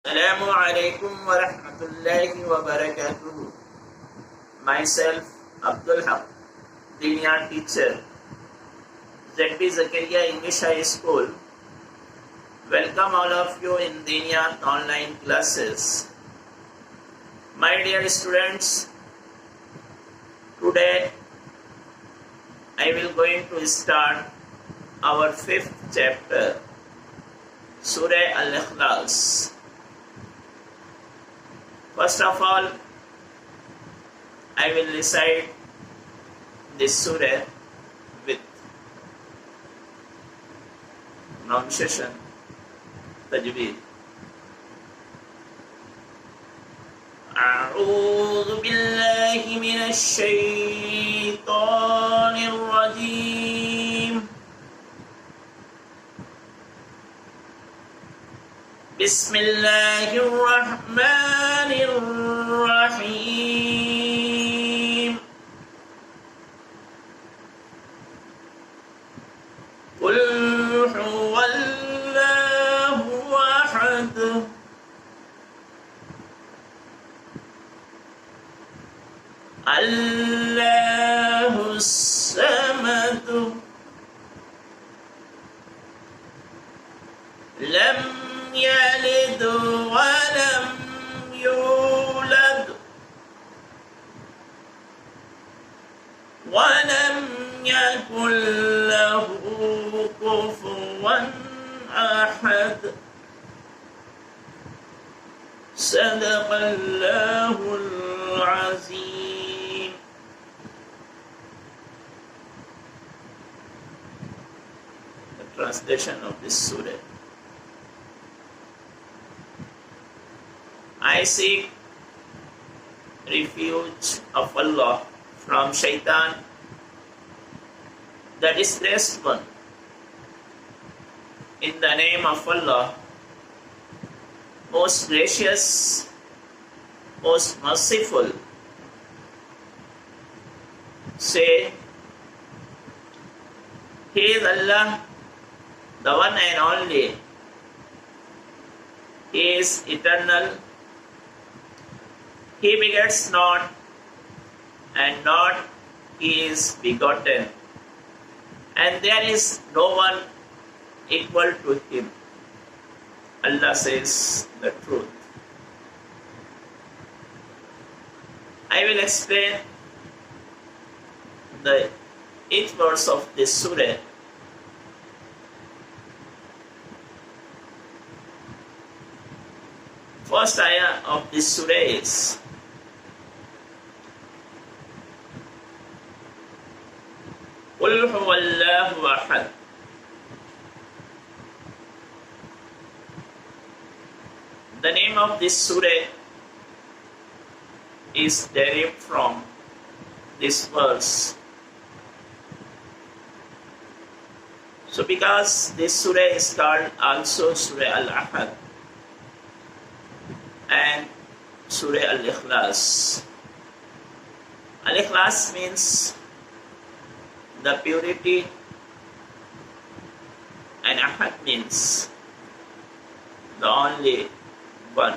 السلام علیکم ورحمۃ اللہ وبرکاتہ. Myself, Abdul Haq, Diniya teacher, ZB Zakaria English High School. Welcome all of you in Diniya online classes. My dear students, today I will going to start our 5th chapter, Surah Al-Ikhlas. First of all, I will recite this surah with pronunciation, tajweed. أعوذ بالله من الشيطان الرجيم. بسم الله الرحمن الرحيم. قل هو الله أحد الله الصمد لم يلد ولم يولد ولم يكن له كفوا أحد. صدق الله العظيم. The translation of this surah. I seek refuge of Allah from Shaitan, the disgraced one. In the name of Allah, most gracious, most merciful. Say, He is Allah, the one and only. He is eternal. He begets not, and not he is begotten, and there is no one equal to him. Allah says the truth. I will explain each verse of this surah. First ayah of this surah is قل هو الله أحد. The name of this surah is derived from this verse. So because this surah is called also Surah Al-Ahad and Surah Al-Ikhlas. Al-Ikhlas means the purity, and Ahad means the only one,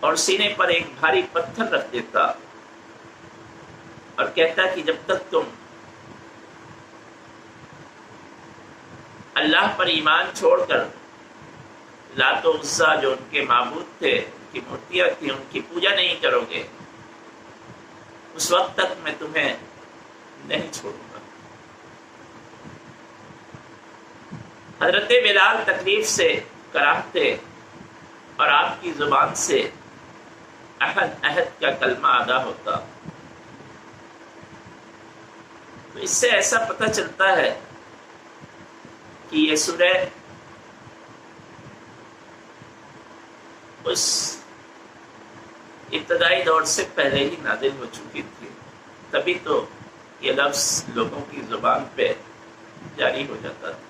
اور سینے پر ایک بھاری پتھر رکھ دیتا اور کہتا کہ جب تک تم اللہ پر ایمان چھوڑ کر لات و عزا جو ان کے معبود تھے، ان کی مورتیاں تھیں، ان کی پوجا نہیں کرو گے، اس وقت تک میں تمہیں نہیں چھوڑوں گا۔ حضرت بلال تکلیف سے کراہتے اور آپ کی زبان سے عہد عہد کا کلمہ ادا ہوتا، تو اس سے ایسا پتہ چلتا ہے کہ یہ سورہ اس ابتدائی دور سے پہلے ہی نازل ہو چکی تھی، تبھی تو یہ لفظ لوگوں کی زبان پہ جاری ہو جاتا تھا۔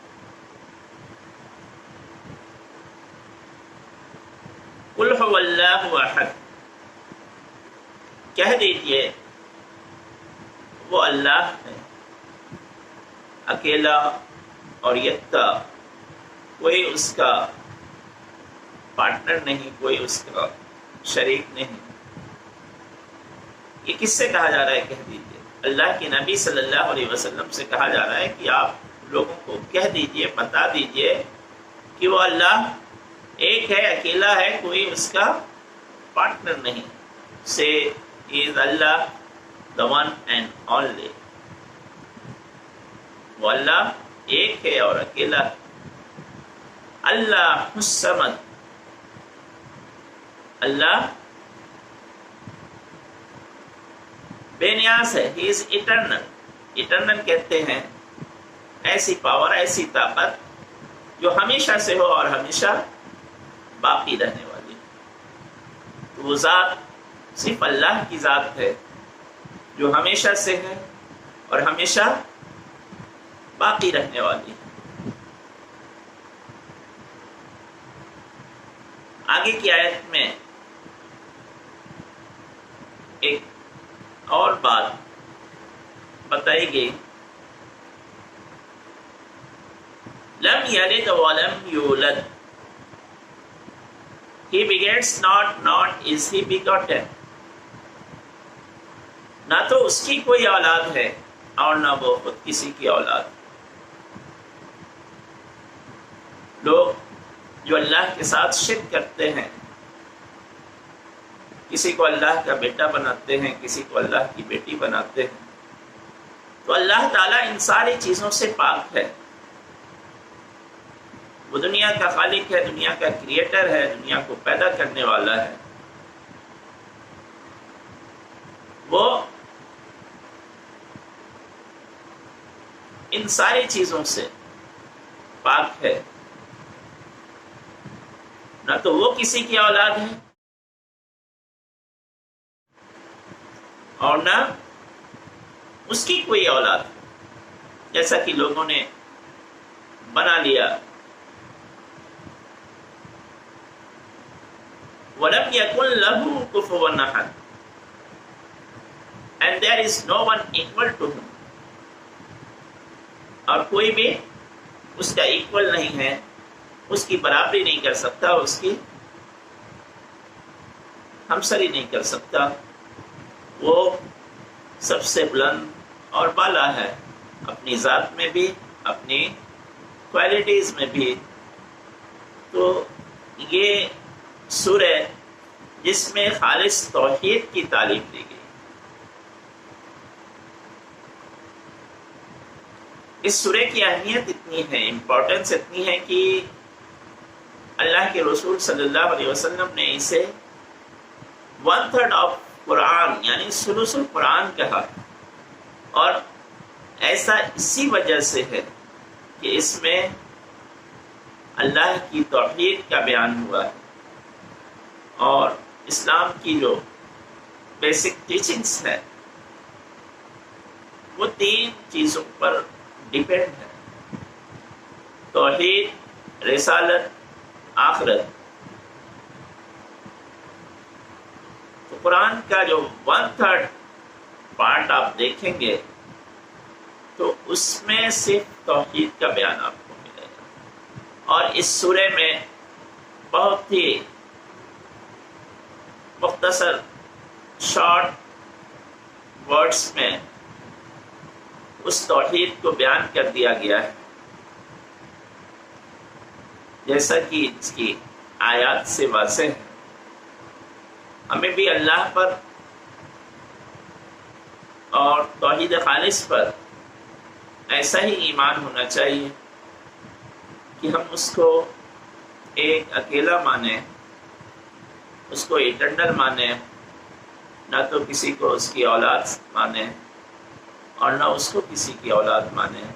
قل هو اللہ احد، کہہ دیجئے وہ اللہ ہے، اکیلا اور یکتا، کوئی اس کا پارٹنر نہیں، کوئی اس کا شریک نہیں۔ یہ کس سے کہا جا رہا ہے؟ کہہ دیجئے اللہ کے نبی صلی اللہ علیہ وسلم سے کہا جا رہا ہے کہ آپ لوگوں کو کہہ دیجئے، بتا دیجئے کہ وہ اللہ ایک ہے، اکیلا ہے، کوئی اس کا پارٹنر نہیں۔ سے از اللہ the one and only، وہ اللہ ایک ہے اور اکیلا ہے۔ اللہ الصمد، اللہ بے نیاز ہے، ہی از اٹرنل۔ اٹرنل کہتے ہیں ایسی پاور، ایسی طاقت جو ہمیشہ سے ہو اور ہمیشہ باقی رہنے والی۔ تو وہ ذات صرف اللہ کی ذات ہے جو ہمیشہ سے ہے اور ہمیشہ باقی رہنے والی۔ آگے کی آیت میں ایک اور بات بتائی گئی، لم یلد ولم یولد، he begets not, not is he begotten، نہ تو اس کی کوئی اولاد ہے اور نہ وہ خود کسی کی اولاد۔ لوگ جو اللہ کے ساتھ شرک کرتے ہیں، کسی کو اللہ کا بیٹا بناتے ہیں، کسی کو اللہ کی بیٹی بناتے ہیں، تو اللہ تعالیٰ ان ساری چیزوں سے پاک ہے۔ وہ دنیا کا خالق ہے، دنیا کا کریٹر ہے، دنیا کو پیدا کرنے والا ہے۔ وہ ان ساری چیزوں سے پاک ہے، نہ تو وہ کسی کی اولاد ہے اور نہ اس کی کوئی اولاد، جیسا کہ لوگوں نے بنا لیا۔ وَلَمْ يَكُنْ لَهُ كُفُوًا أَحَدٌ، and there is no one equal to him، اور کوئی بھی اس کا ایکول نہیں ہے، اس کی برابری نہیں کر سکتا، اس کی ہمسری نہیں کر سکتا۔ وہ سب سے بلند اور بالا ہے، اپنی ذات میں بھی، اپنی کوالٹیز میں بھی۔ تو یہ سورہ جس میں خالص توحید کی تعلیم دی گئی، اس سورہ کی اہمیت اتنی ہے، امپورٹنس اتنی ہے کہ اللہ کے رسول صلی اللہ علیہ وسلم نے اسے 1/3 آف قرآن یعنی ثلث القرآن کہا، اور ایسا اسی وجہ سے ہے کہ اس میں اللہ کی توحید کا بیان ہوا ہے اور اسلام کی جو بیسک ٹیچنگز ہے وہ 3 چیزوں پر ڈیپینڈ ہے: توحید، رسالت، آخرت۔ تو قرآن کا جو 1/3 پارٹ آپ دیکھیں گے تو اس میں صرف توحید کا بیان آپ کو ملے گا، اور اس سورہ میں بہت ہی مختصر شارٹ ورڈز میں اس توحید کو بیان کر دیا گیا ہے، جیسا کہ اس کی آیات سے واضح ہے۔ ہمیں بھی اللہ پر اور توحید خالص پر ایسا ہی ایمان ہونا چاہیے کہ ہم اس کو ایک اکیلا مانیں، اس کو ایٹرنل مانیں، نہ تو کسی کو اس کی اولاد مانیں اور نہ اس کو کسی کی اولاد مانیں،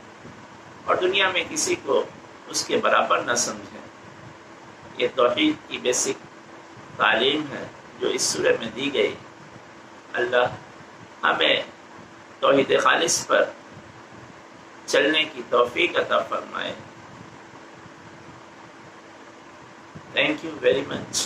اور دنیا میں کسی کو اس کے برابر نہ سمجھیں۔ یہ توحید کی بیسک تعلیم ہے جو اس سورہ میں دی گئی۔ اللہ ہمیں توحید خالص پر چلنے کی توفیق عطا فرمائے۔ Thank you very much.